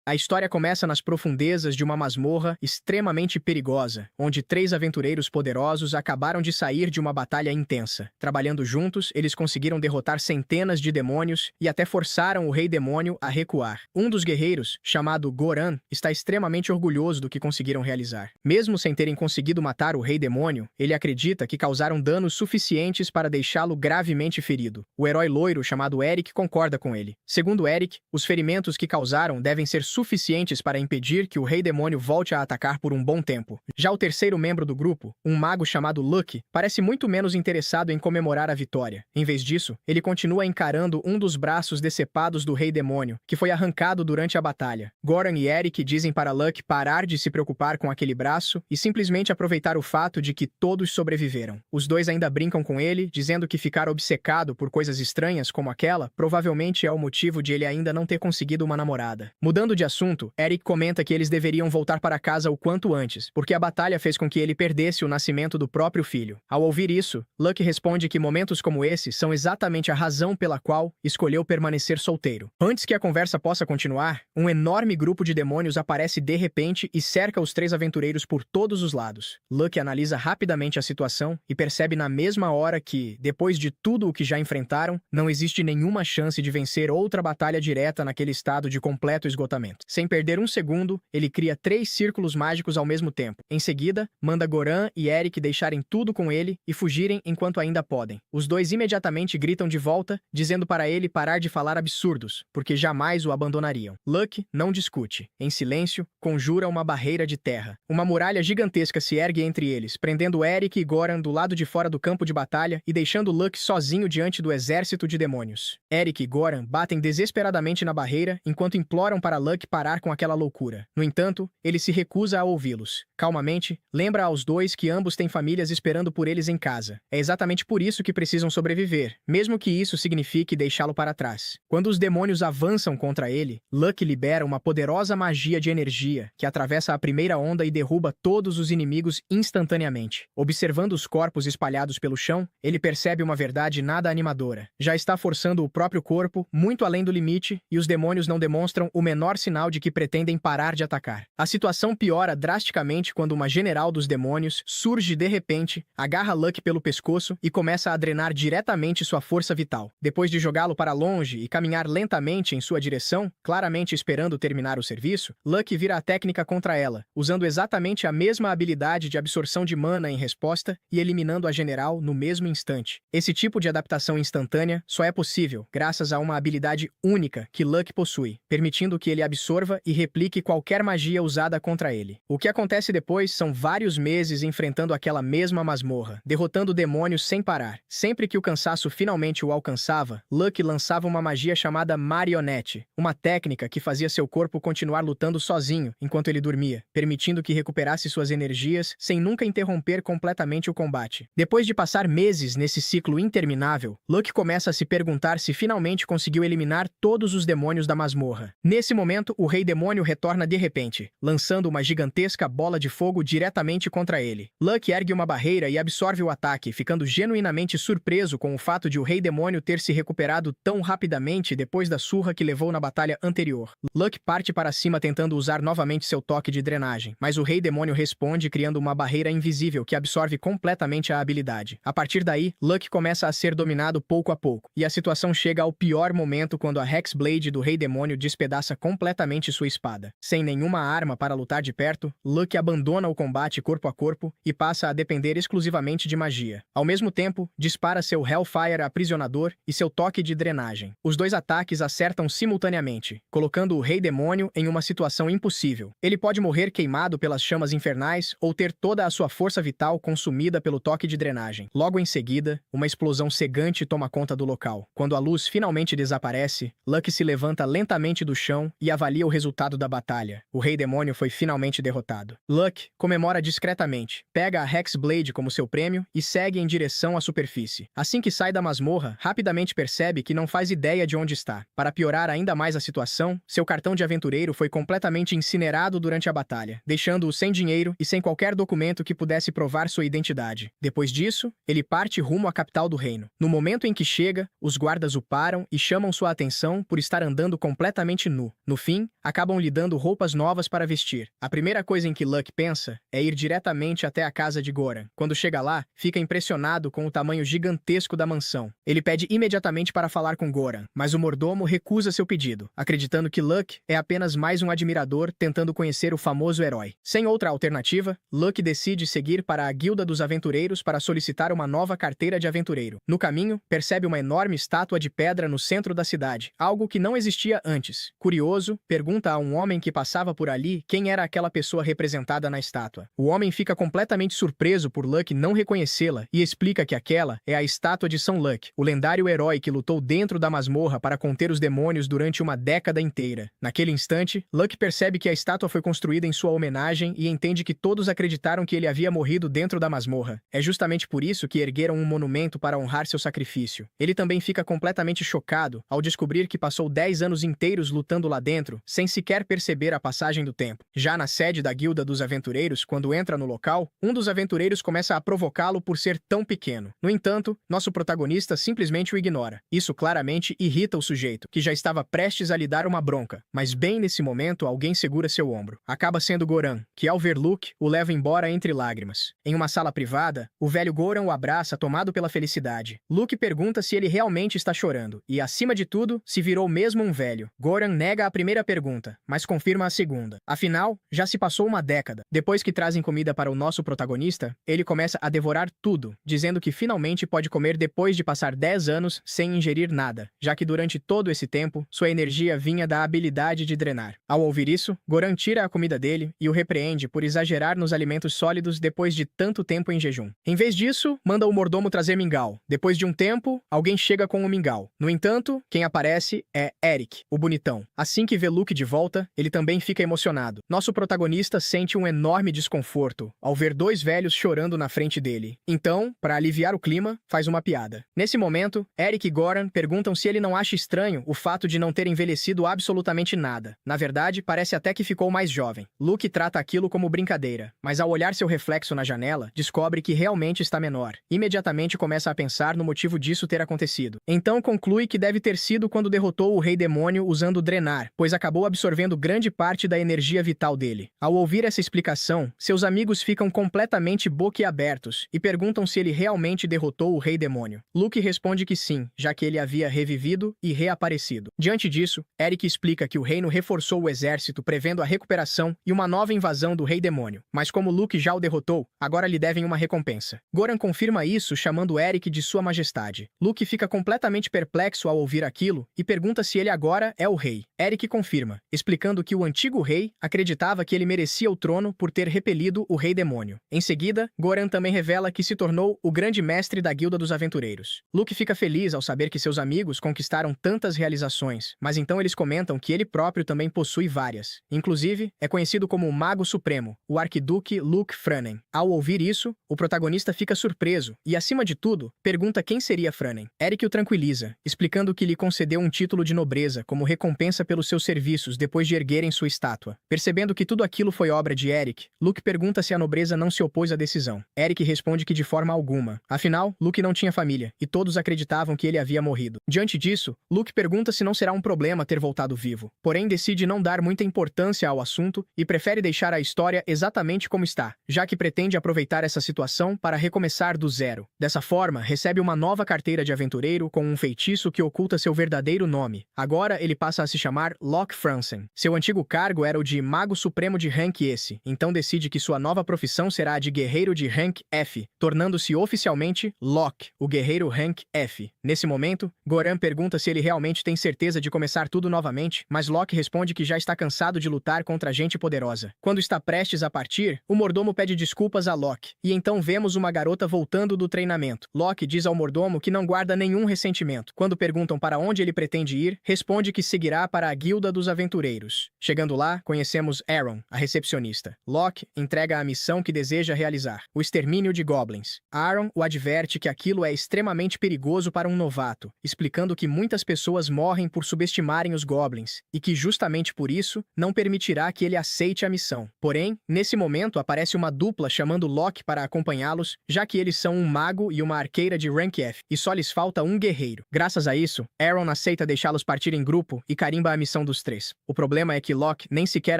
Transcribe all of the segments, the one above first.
A história começa nas profundezas de uma masmorra extremamente perigosa, onde 3 aventureiros poderosos acabaram de sair de uma batalha intensa. Trabalhando juntos, eles conseguiram derrotar centenas de demônios e até forçaram o Rei Demônio a recuar. Um dos guerreiros, chamado Goran, está extremamente orgulhoso do que conseguiram realizar. Mesmo sem terem conseguido matar o Rei Demônio, ele acredita que causaram danos suficientes para deixá-lo gravemente ferido. O herói loiro, chamado Eric, concorda com ele. Segundo Eric, os ferimentos que causaram devem ser suficientes para impedir que o Rei Demônio volte a atacar por um bom tempo. Já o terceiro membro do grupo, um mago chamado Lucky, parece muito menos interessado em comemorar a vitória. Em vez disso, ele continua encarando um dos braços decepados do Rei Demônio, que foi arrancado durante a batalha. Goran e Eric dizem para Lucky parar de se preocupar com aquele braço e simplesmente aproveitar o fato de que todos sobreviveram. Os dois ainda brincam com ele, dizendo que ficar obcecado por coisas estranhas como aquela provavelmente é o motivo de ele ainda não ter conseguido uma namorada. Mudando de assunto, Eric comenta que eles deveriam voltar para casa o quanto antes, porque a batalha fez com que ele perdesse o nascimento do próprio filho. Ao ouvir isso, Lucky responde que momentos como esse são exatamente a razão pela qual escolheu permanecer solteiro. Antes que a conversa possa continuar, um enorme grupo de demônios aparece de repente e cerca os 3 aventureiros por todos os lados. Lucky analisa rapidamente a situação e percebe na mesma hora que, depois de tudo o que já enfrentaram, não existe nenhuma chance de vencer outra batalha direta naquele estado de completo esgotamento. Sem perder um segundo, ele cria 3 círculos mágicos ao mesmo tempo. Em seguida, manda Goran e Eric deixarem tudo com ele e fugirem enquanto ainda podem. Os dois imediatamente gritam de volta, dizendo para ele parar de falar absurdos, porque jamais o abandonariam. Lucky não discute. Em silêncio, conjura uma barreira de terra. Uma muralha gigantesca se ergue entre eles, prendendo Eric e Goran do lado de fora do campo de batalha e deixando Lucky sozinho diante do exército de demônios. Eric e Goran batem desesperadamente na barreira enquanto imploram para Lucky parar com aquela loucura. No entanto, ele se recusa a ouvi-los. Calmamente, lembra aos dois que ambos têm famílias esperando por eles em casa. É exatamente por isso que precisam sobreviver, mesmo que isso signifique deixá-lo para trás. Quando os demônios avançam contra ele, Lucky libera uma poderosa magia de energia que atravessa a primeira onda e derruba todos os inimigos instantaneamente. Observando os corpos espalhados pelo chão, ele percebe uma verdade nada animadora. Já está forçando o próprio corpo muito além do limite e os demônios não demonstram o menor sinal de que pretendem parar de atacar. A situação piora drasticamente quando uma general dos demônios surge de repente, agarra Lucky pelo pescoço e começa a drenar diretamente sua força vital. Depois de jogá-lo para longe e caminhar lentamente em sua direção, claramente esperando terminar o serviço, Lucky vira a técnica contra ela, usando exatamente a mesma habilidade de absorção de mana em resposta e eliminando a general no mesmo instante. Esse tipo de adaptação instantânea só é possível graças a uma habilidade única que Lucky possui, permitindo que ele absorva e replique qualquer magia usada contra ele. O que acontece depois são vários meses enfrentando aquela mesma masmorra, derrotando demônios sem parar. Sempre que o cansaço finalmente o alcançava, Lucky lançava uma magia chamada Marionete, uma técnica que fazia seu corpo continuar lutando sozinho enquanto ele dormia, permitindo que recuperasse suas energias sem nunca interromper completamente o combate. Depois de passar meses nesse ciclo interminável, Lucky começa a se perguntar se finalmente conseguiu eliminar todos os demônios da masmorra. Nesse momento, o Rei Demônio retorna de repente, lançando uma gigantesca bola de fogo diretamente contra ele. Lucky ergue uma barreira e absorve o ataque, ficando genuinamente surpreso com o fato de o Rei Demônio ter se recuperado tão rapidamente depois da surra que levou na batalha anterior. Lucky parte para cima tentando usar novamente seu toque de drenagem, mas o Rei Demônio responde criando uma barreira invisível que absorve completamente a habilidade. A partir daí, Lucky começa a ser dominado pouco a pouco, e a situação chega ao pior momento quando a Hexblade do Rei Demônio despedaça completamente sua espada. Sem nenhuma arma para lutar de perto, Lucky abandona o combate corpo a corpo e passa a depender exclusivamente de magia. Ao mesmo tempo, dispara seu Hellfire aprisionador e seu toque de drenagem. Os dois ataques acertam simultaneamente, colocando o Rei Demônio em uma situação impossível. Ele pode morrer queimado pelas chamas infernais ou ter toda a sua força vital consumida pelo toque de drenagem. Logo em seguida, uma explosão cegante toma conta do local. Quando a luz finalmente desaparece, Lucky se levanta lentamente do chão e avalia o resultado da batalha. O Rei Demônio foi finalmente derrotado. Lucky comemora discretamente, pega a Hexblade como seu prêmio e segue em direção à superfície. Assim que sai da masmorra, rapidamente percebe que não faz ideia de onde está. Para piorar ainda mais a situação, seu cartão de aventureiro foi completamente incinerado durante a batalha, deixando-o sem dinheiro e sem qualquer documento que pudesse provar sua identidade. Depois disso, ele parte rumo à capital do reino. No momento em que chega, os guardas o param e chamam sua atenção por estar andando completamente nu. No fim, fim, acabam lhe dando roupas novas para vestir. A primeira coisa em que Luke pensa é ir diretamente até a casa de Goran. Quando chega lá, fica impressionado com o tamanho gigantesco da mansão. Ele pede imediatamente para falar com Goran, mas o mordomo recusa seu pedido, acreditando que Luke é apenas mais um admirador tentando conhecer o famoso herói. Sem outra alternativa, Luke decide seguir para a Guilda dos Aventureiros para solicitar uma nova carteira de aventureiro. No caminho, percebe uma enorme estátua de pedra no centro da cidade, algo que não existia antes. Curioso, pergunta a um homem que passava por ali quem era aquela pessoa representada na estátua. O homem fica completamente surpreso por Luke não reconhecê-la e explica que aquela é a estátua de São Luke, o lendário herói que lutou dentro da masmorra para conter os demônios durante uma década inteira. Naquele instante, Luke percebe que a estátua foi construída em sua homenagem e entende que todos acreditaram que ele havia morrido dentro da masmorra. É justamente por isso que ergueram um monumento para honrar seu sacrifício. Ele também fica completamente chocado ao descobrir que passou 10 anos inteiros lutando lá dentro, sem sequer perceber a passagem do tempo. Já na sede da Guilda dos Aventureiros, quando entra no local, um dos aventureiros começa a provocá-lo por ser tão pequeno. No entanto, nosso protagonista simplesmente o ignora. Isso claramente irrita o sujeito, que já estava prestes a lhe dar uma bronca. Mas bem nesse momento, alguém segura seu ombro. Acaba sendo Goran, que ao ver Luke, o leva embora entre lágrimas. Em uma sala privada, o velho Goran o abraça tomado pela felicidade. Luke pergunta se ele realmente está chorando, e acima de tudo, se virou mesmo um velho. Goran nega a primeira pergunta, mas confirma a segunda. Afinal, já se passou uma década. Depois que trazem comida para o nosso protagonista, ele começa a devorar tudo, dizendo que finalmente pode comer depois de passar 10 anos sem ingerir nada, já que durante todo esse tempo, sua energia vinha da habilidade de drenar. Ao ouvir isso, Goran tira a comida dele e o repreende por exagerar nos alimentos sólidos depois de tanto tempo em jejum. Em vez disso, manda o mordomo trazer mingau. Depois de um tempo, alguém chega com o mingau. No entanto, quem aparece é Eric, o bonitão. Assim que vê Luke de volta, ele também fica emocionado. Nosso protagonista sente um enorme desconforto ao ver dois velhos chorando na frente dele. Então, para aliviar o clima, faz uma piada. Nesse momento, Eric e Goran perguntam se ele não acha estranho o fato de não ter envelhecido absolutamente nada. Na verdade, parece até que ficou mais jovem. Luke trata aquilo como brincadeira, mas ao olhar seu reflexo na janela, descobre que realmente está menor. Imediatamente começa a pensar no motivo disso ter acontecido. Então conclui que deve ter sido quando derrotou o Rei Demônio usando o Drenar, pois acabou absorvendo grande parte da energia vital dele. Ao ouvir essa explicação, seus amigos ficam completamente boquiabertos e perguntam se ele realmente derrotou o Rei Demônio. Luke responde que sim, já que ele havia revivido e reaparecido. Diante disso, Eric explica que o reino reforçou o exército prevendo a recuperação e uma nova invasão do Rei Demônio. Mas como Luke já o derrotou, agora lhe devem uma recompensa. Goran confirma isso chamando Eric de Sua Majestade. Luke fica completamente perplexo ao ouvir aquilo e pergunta se ele agora é o rei. Eric confirma, explicando que o antigo rei acreditava que ele merecia o trono por ter repelido o Rei Demônio. Em seguida, Goran também revela que se tornou o grande mestre da Guilda dos Aventureiros. Luke fica feliz ao saber que seus amigos conquistaram tantas realizações, mas então eles comentam que ele próprio também possui várias. Inclusive, é conhecido como o Mago Supremo, o Arquiduque Luke Franen. Ao ouvir isso, o protagonista fica surpreso e, acima de tudo, pergunta quem seria Franen. Eric o tranquiliza, explicando que lhe concedeu um título de nobreza como recompensa pelos seus serviços depois de erguerem sua estátua. Percebendo que tudo aquilo foi obra de Eric, Luke pergunta se a nobreza não se opôs à decisão. Eric responde que de forma alguma. Afinal, Luke não tinha família, e todos acreditavam que ele havia morrido. Diante disso, Luke pergunta se não será um problema ter voltado vivo. Porém, decide não dar muita importância ao assunto e prefere deixar a história exatamente como está, já que pretende aproveitar essa situação para recomeçar do zero. Dessa forma, recebe uma nova carteira de aventureiro com um feitiço que oculta seu verdadeiro nome. Agora, ele passa a se chamar Locke Fransen. Seu antigo cargo era o de Mago Supremo de Rank S, então decide que sua nova profissão será a de Guerreiro de Rank F, tornando-se oficialmente Locke, o Guerreiro Rank F. Nesse momento, Goran pergunta se ele realmente tem certeza de começar tudo novamente, mas Locke responde que já está cansado de lutar contra gente poderosa. Quando está prestes a partir, o mordomo pede desculpas a Locke, e então vemos uma garota voltando do treinamento. Locke diz ao mordomo que não guarda nenhum ressentimento. Quando perguntam para onde ele pretende ir, responde que seguirá para a Guilda dos Aventureiros. Chegando lá, conhecemos Aaron, a recepcionista. Locke entrega a missão que deseja realizar, o extermínio de goblins. Aaron o adverte que aquilo é extremamente perigoso para um novato, explicando que muitas pessoas morrem por subestimarem os goblins, e que justamente por isso, não permitirá que ele aceite a missão. Porém, nesse momento aparece uma dupla chamando Locke para acompanhá-los, já que eles são um mago e uma arqueira de Rank F, e só lhes falta um guerreiro. Graças a isso, Aaron aceita deixá-los partir em grupo e carimba a missão dos os três. O problema é que Loki nem sequer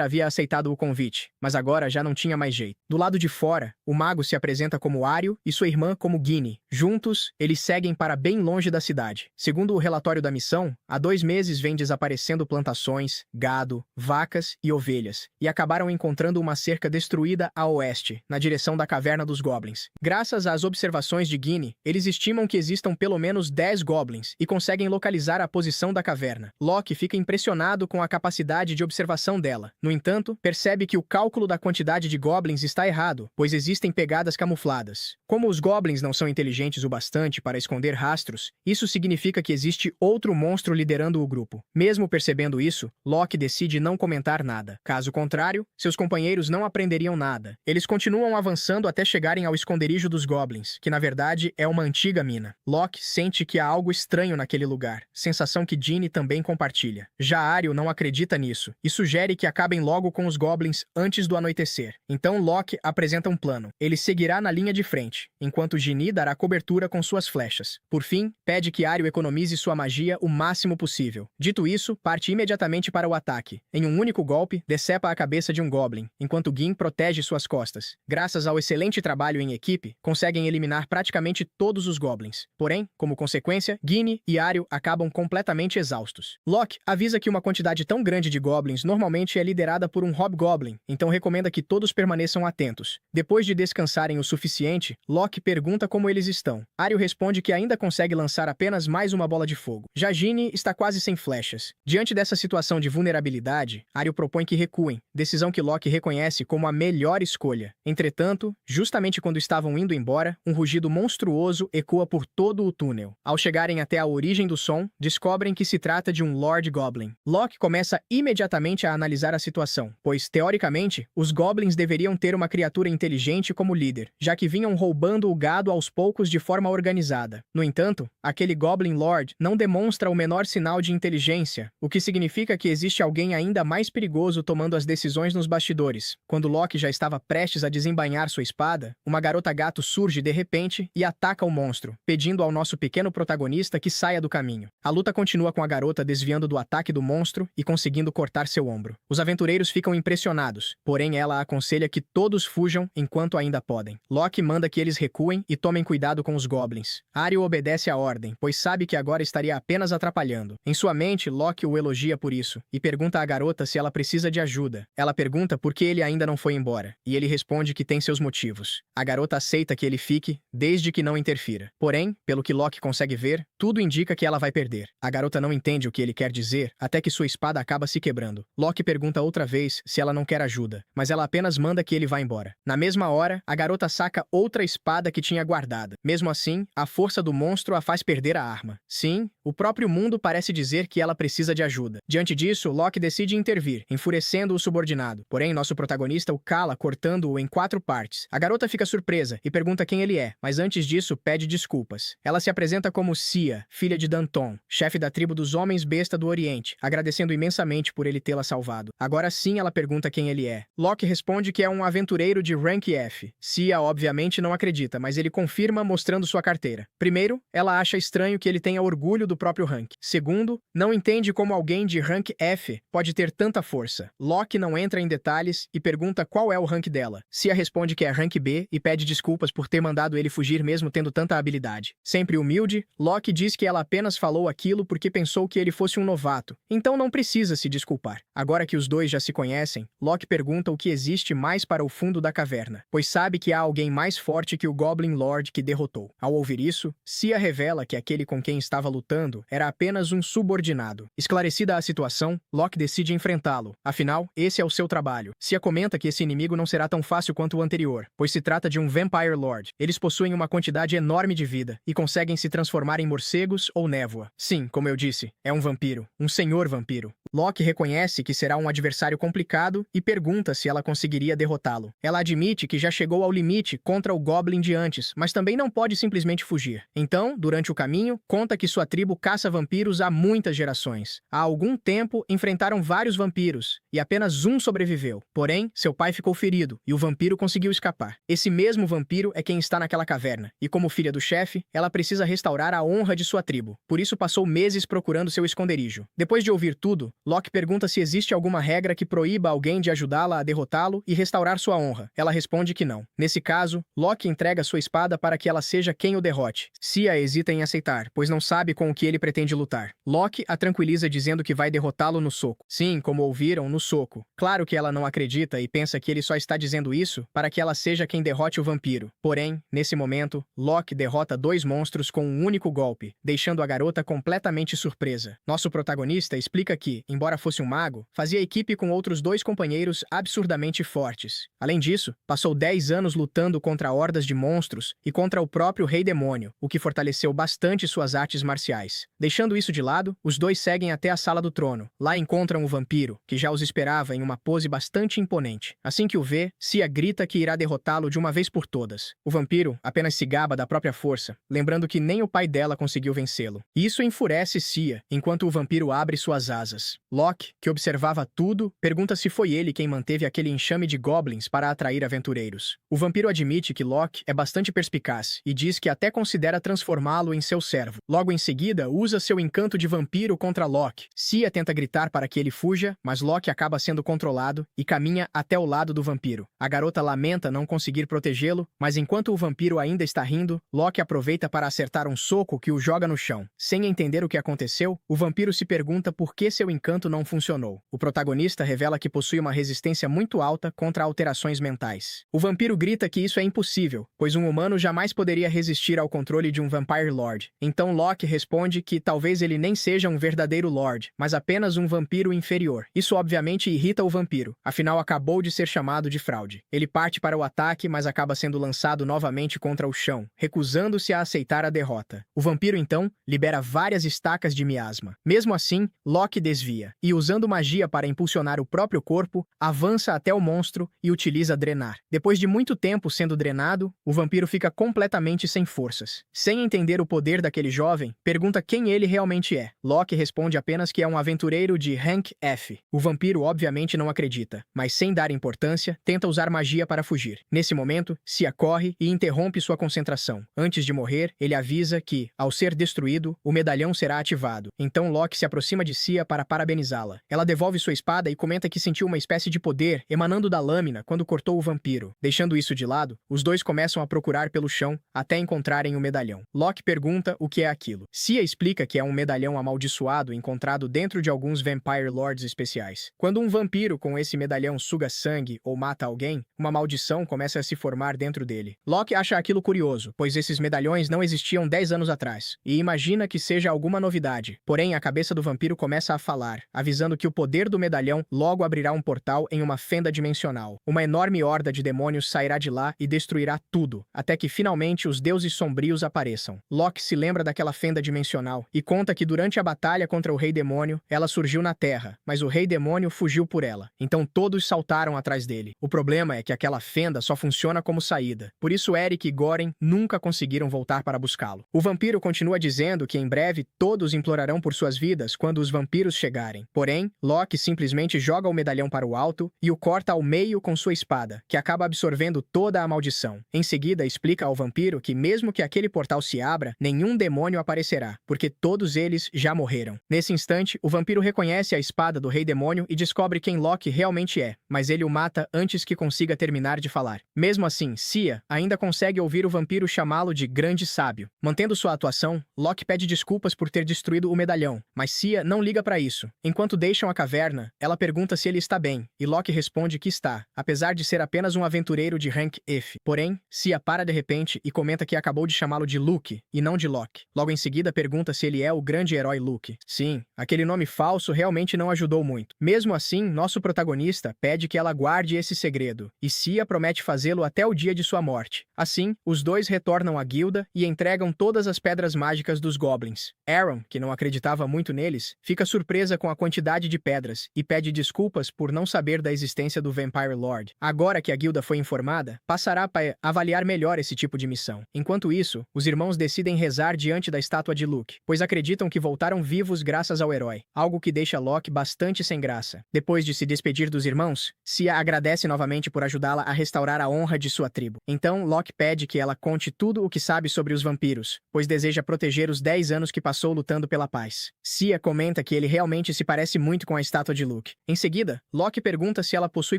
havia aceitado o convite, mas agora já não tinha mais jeito. Do lado de fora, o mago se apresenta como Ario e sua irmã como Ginny. Juntos, eles seguem para bem longe da cidade. Segundo o relatório da missão, há 2 meses vem desaparecendo plantações, gado, vacas e ovelhas, e acabaram encontrando uma cerca destruída a oeste, na direção da caverna dos Goblins. Graças às observações de Ginny, eles estimam que existam pelo menos 10 Goblins e conseguem localizar a posição da caverna. Loki fica impressionado com a capacidade de observação dela. No entanto, percebe que o cálculo da quantidade de Goblins está errado, pois existem pegadas camufladas. Como os Goblins não são inteligentes o bastante para esconder rastros, isso significa que existe outro monstro liderando o grupo. Mesmo percebendo isso, Loki decide não comentar nada. Caso contrário, seus companheiros não aprenderiam nada. Eles continuam avançando até chegarem ao esconderijo dos Goblins, que na verdade é uma antiga mina. Loki sente que há algo estranho naquele lugar, sensação que Ginny também compartilha. Já Ario não acredita nisso e sugere que acabem logo com os Goblins antes do anoitecer. Então Loki apresenta um plano. Ele seguirá na linha de frente, enquanto Ginny dará cobertura com suas flechas. Por fim, pede que Ario economize sua magia o máximo possível. Dito isso, parte imediatamente para o ataque. Em um único golpe, decepa a cabeça de um Goblin, enquanto Gin protege suas costas. Graças ao excelente trabalho em equipe, conseguem eliminar praticamente todos os Goblins. Porém, como consequência, Ginny e Ario acabam completamente exaustos. Loki avisa que uma quantidade tão grande de Goblins normalmente é liderada por um Hobgoblin, então recomenda que todos permaneçam atentos. Depois de descansarem o suficiente, Loki pergunta como eles estão. Ario responde que ainda consegue lançar apenas mais uma bola de fogo. Já Ginny está quase sem flechas. Diante dessa situação de vulnerabilidade, Ario propõe que recuem, decisão que Loki reconhece como a melhor escolha. Entretanto, justamente quando estavam indo embora, um rugido monstruoso ecoa por todo o túnel. Ao chegarem até a origem do som, descobrem que se trata de um Lord Goblin. Loki começa imediatamente a analisar a situação, pois, teoricamente, os Goblins deveriam ter uma criatura inteligente como líder, já que vinham roubando o gado aos poucos de forma organizada. No entanto, aquele Goblin Lord não demonstra o menor sinal de inteligência, o que significa que existe alguém ainda mais perigoso tomando as decisões nos bastidores. Quando Loki já estava prestes a desembainhar sua espada, uma garota gato surge de repente e ataca o monstro, pedindo ao nosso pequeno protagonista que saia do caminho. A luta continua com a garota desviando do ataque do monstro e conseguindo cortar seu ombro. Os aventureiros ficam impressionados, porém ela aconselha que todos fujam enquanto ainda podem. Loki manda que eles recuem e tomem cuidado com os Goblins. Ario obedece à ordem, pois sabe que agora estaria apenas atrapalhando. Em sua mente, Loki o elogia por isso e pergunta à garota se ela precisa de ajuda. Ela pergunta por que ele ainda não foi embora, e ele responde que tem seus motivos. A garota aceita que ele fique, desde que não interfira. Porém, pelo que Loki consegue ver, tudo indica que ela vai perder. A garota não entende o que ele quer dizer, até que sua espada acaba se quebrando. Loki pergunta outra vez se ela não quer ajuda, mas ela apenas manda que ele vá embora. Na mesma hora, a garota saca outra espada que tinha guardada. Mesmo assim, a força do monstro a faz perder a arma. Sim, o próprio mundo parece dizer que ela precisa de ajuda. Diante disso, Loki decide intervir, enfurecendo o subordinado. Porém, nosso protagonista o cala, cortando-o em 4 partes. A garota fica surpresa e pergunta quem ele é, mas antes disso pede desculpas. Ela se apresenta como Sia, filha de Danton, chefe da tribo dos Homens Besta do Oriente, agradecendo imensamente por ele tê-la salvado. Agora sim ela pergunta quem ele é. Loki responde que é um aventureiro de Rank F. Sia obviamente não acredita, mas ele confirma mostrando sua carteira. Primeiro, ela acha estranho que ele tenha orgulho do próprio rank. Segundo, não entende como alguém de Rank F pode ter tanta força. Loki não entra em detalhes e pergunta qual é o rank dela. Sia responde que é Rank B e pede desculpas por ter mandado ele fugir mesmo tendo tanta habilidade. Sempre humilde, Loki diz que ela apenas falou aquilo porque pensou que ele fosse um novato, então não precisa se desculpar. Agora que os dois já se conhecem, Loki pergunta o que existe mais para o fundo da caverna, pois sabe que há alguém mais forte que o Goblin Lord que derrotou. Ao ouvir isso, Sia revela que aquele com quem estava lutando era apenas um subordinado. Esclarecida a situação, Loki decide enfrentá-lo. Afinal, esse é o seu trabalho. Sia comenta que esse inimigo não será tão fácil quanto o anterior, pois se trata de um Vampire Lord. Eles possuem uma quantidade enorme de vida e conseguem se transformar em morcegos ou névoa. Sim, como eu disse, é um vampiro, um senhor vampiro. Loki reconhece que será um adversário complicado e pergunta se ela conseguiria derrotá-lo. Ela admite que já chegou ao limite contra o Goblin de antes, mas também não pode simplesmente fugir. Então, durante o caminho, conta que sua tribo caça vampiros há muitas gerações. Há algum tempo, enfrentaram vários vampiros, e apenas um sobreviveu. Porém, seu pai ficou ferido, e o vampiro conseguiu escapar. Esse mesmo vampiro é quem está naquela caverna, e como filha do chefe, ela precisa restaurar a honra de sua tribo. Por isso passou meses procurando seu esconderijo. Depois de ouvir tudo, Loki pergunta se existe alguma regra que proíba alguém de ajudá-la a derrotá-lo e restaurar sua honra. Ela responde que não. Nesse caso, Loki entrega sua espada para que ela seja quem o derrote. Cia hesita em aceitar, pois não sabe com o que ele pretende lutar. Loki a tranquiliza dizendo que vai derrotá-lo no soco. Sim, como ouviram, no soco. Claro que ela não acredita e pensa que ele só está dizendo isso para que ela seja quem derrote o vampiro. Porém, nesse momento, Loki derrota 2 monstros com um único golpe, deixando a garota completamente surpresa. Nosso protagonista explica que, embora fosse um mago, fazia equipe com outros 2 companheiros absurdamente fortes. Além disso, passou 10 anos lutando contra hordas de monstros e contra o próprio Rei Demônio, o que fortaleceu bastante suas artes marciais. Deixando isso de lado, os 2 seguem até a Sala do Trono. Lá encontram o vampiro, que já os esperava em uma pose bastante imponente. Assim que o vê, Cia grita que irá derrotá-lo de uma vez por todas. O vampiro apenas se gaba da própria força, lembrando que nem o pai dela conseguiu vencê-lo. Isso enfurece Cia, enquanto o vampiro abre suas asas. Loki, que observava tudo, pergunta se foi ele quem manteve aquele enxame de goblins para atrair aventureiros. O vampiro admite que Loki é bastante perspicaz e diz que até considera transformá-lo em seu servo. Logo em seguida, usa seu encanto de vampiro contra Loki. Cia tenta gritar para que ele fuja, mas Loki acaba sendo controlado e caminha até o lado do vampiro. A garota lamenta não conseguir protegê-lo, mas enquanto o vampiro ainda está rindo, Loki aproveita para acertar um soco que o joga no chão. Sem entender o que aconteceu, o vampiro se pergunta por que seu encanto não funcionou. O protagonista revela que possui uma resistência muito alta contra alterações mentais. O vampiro grita que isso é impossível, pois um humano jamais poderia resistir ao controle de um Vampire Lord. Então Loki responde que talvez ele nem seja um verdadeiro Lord, mas apenas um vampiro inferior. Isso obviamente irrita o vampiro, afinal acabou de ser chamado de fraude. Ele parte para o ataque, mas acaba sendo lançado novamente contra o chão, recusando-se a aceitar a derrota. O vampiro então libera várias estacas de miasma. Mesmo assim, Loki desvia, e usando magia para impulsionar o próprio corpo, avança até o monstro e utiliza drenar. Depois de muito tempo sendo drenado, o vampiro fica completamente sem forças. Sem entender o poder daquele jovem, pergunta quem ele realmente é. Loki responde apenas que é um aventureiro de Rank F. O vampiro obviamente não acredita, mas sem dar importância, tenta usar magia para fugir. Nesse momento, Cia corre e interrompe sua concentração. Antes de morrer, ele avisa que, ao ser destruído, o medalhão será ativado. Então Loki se aproxima de Cia para parabenizá-la. Ela devolve sua espada e comenta que sentiu uma espécie de poder emanando da lâmina quando cortou o vampiro. Deixando isso de lado, os 2 começam a procurar pelo chão até encontrarem o medalhão. Loki pergunta o que é aquilo. Cia explica que é um medalhão amaldiçoado encontrado dentro de alguns Vampire Lords especiais. Quando um vampiro com esse medalhão suga sangue ou mata alguém, uma maldição começa a se formar dentro dele. Loki acha aquilo curioso, pois esses medalhões não existiam 10 anos atrás, e imagina que seja alguma novidade. Porém, a cabeça do vampiro começa a falar, avisando que o poder do medalhão logo abrirá um portal em uma fenda dimensional. Uma enorme horda de demônios sairá de lá e destruirá tudo, até que finalmente os deuses sombrios apareçam. Loki se lembra daquela fenda dimensional e conta que durante a batalha contra o Rei Demônio, ela surgiu na Terra, mas o Rei Demônio fugiu por ela. Então todos saltaram atrás dele. O problema é que aquela fenda só funciona como saída. Por isso Eric e Goren nunca conseguiram voltar para buscá-lo. O vampiro continua dizendo que em breve todos implorarão por suas vidas quando os vampiros chegarem. Porém, Loki simplesmente joga o medalhão para o alto e o corta ao meio com sua espada, que acaba absorvendo toda a maldição. Em seguida, explica ao vampiro que mesmo que aquele portal se abra, nenhum demônio aparecerá, porque todos eles já morreram. Nesse instante, o vampiro reconhece a espada do Rei Demônio e descobre quem Loki realmente é, mas ele o mata antes que consiga terminar de falar. Mesmo assim, Cia ainda consegue ouvir o vampiro chamá-lo de Grande Sábio. Mantendo sua atuação, Loki pede desculpas por ter destruído o medalhão, mas Cia não liga para isso. Enquanto deixam a caverna, ela pergunta se ele está bem, e Loki responde que está, apesar de ser apenas um aventureiro de Rank F. Porém, Cia para de repente e comenta que acabou de chamá-lo de Luke, e não de Loki. Logo em seguida pergunta se ele é o grande herói Luke. Sim, aquele nome falso realmente não ajudou muito. Mesmo assim, nosso protagonista pede que ela guarde esse segredo, e Cia promete fazê-lo até o dia de sua morte. Assim, os 2 retornam à guilda e entregam todas as pedras mágicas dos goblins. Aaron, que não acreditava muito neles, fica surpresa com a quantidade de pedras e pede desculpas por não saber da existência do Vampire Lord. Agora que a guilda foi informada, passará para avaliar melhor esse tipo de missão. informação. Enquanto isso, os irmãos decidem rezar diante da estátua de Luke, pois acreditam que voltaram vivos graças ao herói, algo que deixa Locke bastante sem graça. Depois de se despedir dos irmãos, Cia agradece novamente por ajudá-la a restaurar a honra de sua tribo. Então, Locke pede que ela conte tudo o que sabe sobre os vampiros, pois deseja proteger os 10 anos que passou lutando pela paz. Cia comenta que ele realmente se parece muito com a estátua de Luke. Em seguida, Locke pergunta se ela possui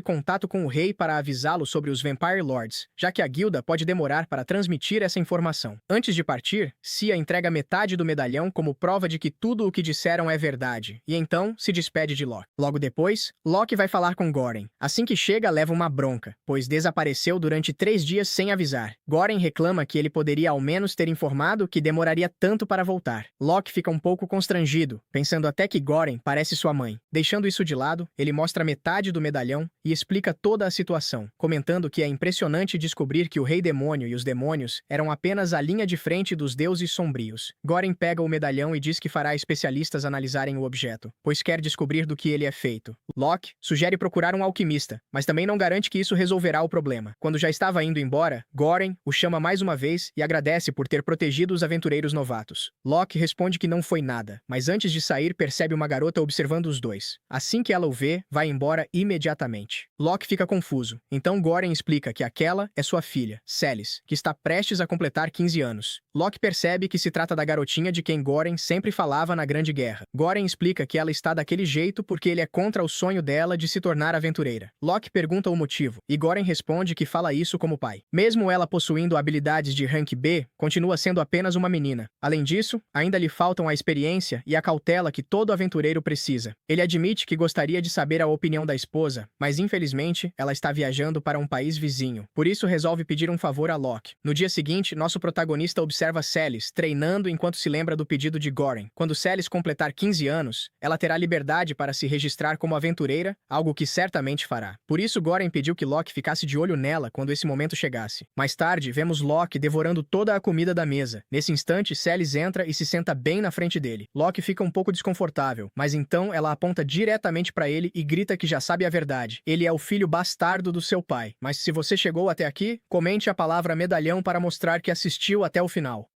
contato com o rei para avisá-lo sobre os Vampire Lords, já que a guilda pode demorar para transmitir essa informação. Antes de partir, Cia entrega metade do medalhão como prova de que tudo o que disseram é verdade, e então se despede de Locke. Logo depois, Locke vai falar com Goren. Assim que chega, leva uma bronca, pois desapareceu durante 3 dias sem avisar. Goren reclama que ele poderia ao menos ter informado que demoraria tanto para voltar. Locke fica um pouco constrangido, pensando até que Goren parece sua mãe. Deixando isso de lado, ele mostra metade do medalhão e explica toda a situação, comentando que é impressionante descobrir que o Rei Demônio e os demônios eram apenas a linha de frente dos deuses sombrios. Goren pega o medalhão e diz que fará especialistas analisarem o objeto, pois quer descobrir do que ele é feito. Locke sugere procurar um alquimista, mas também não garante que isso resolverá o problema. Quando já estava indo embora, Goren o chama mais uma vez e agradece por ter protegido os aventureiros novatos. Locke responde que não foi nada, mas antes de sair percebe uma garota observando os dois. Assim que ela o vê, vai embora imediatamente. Locke fica confuso, então Goren explica que aquela é sua filha, Celis, que está prestes a completar 15 anos. Locke percebe que se trata da garotinha de quem Goren sempre falava na Grande Guerra. Goren explica que ela está daquele jeito porque ele é contra o sonho dela de se tornar aventureira. Locke pergunta o motivo, e Goren responde que fala isso como pai. Mesmo ela possuindo habilidades de rank B, continua sendo apenas uma menina. Além disso, ainda lhe faltam a experiência e a cautela que todo aventureiro precisa. Ele admite que gostaria de saber a opinião da esposa, mas infelizmente ela está viajando para um país vizinho. Por isso resolve pedir um favor a Locke. No dia seguinte, nosso protagonista observa Celis treinando enquanto se lembra do pedido de Goren. Quando Celis completar 15 anos, ela terá liberdade para se registrar como aventureira, algo que certamente fará. Por isso Goren pediu que Locke ficasse de olho nela quando esse momento chegasse. Mais tarde, vemos Locke devorando toda a comida da mesa. Nesse instante, Celis entra e se senta bem na frente dele. Locke fica um pouco desconfortável, mas então ela aponta diretamente para ele e grita que já sabe a verdade. Ele é o filho bastardo do seu pai. Mas se você chegou até aqui, comente a palavra medalhão para mostrar que assistiu até o final.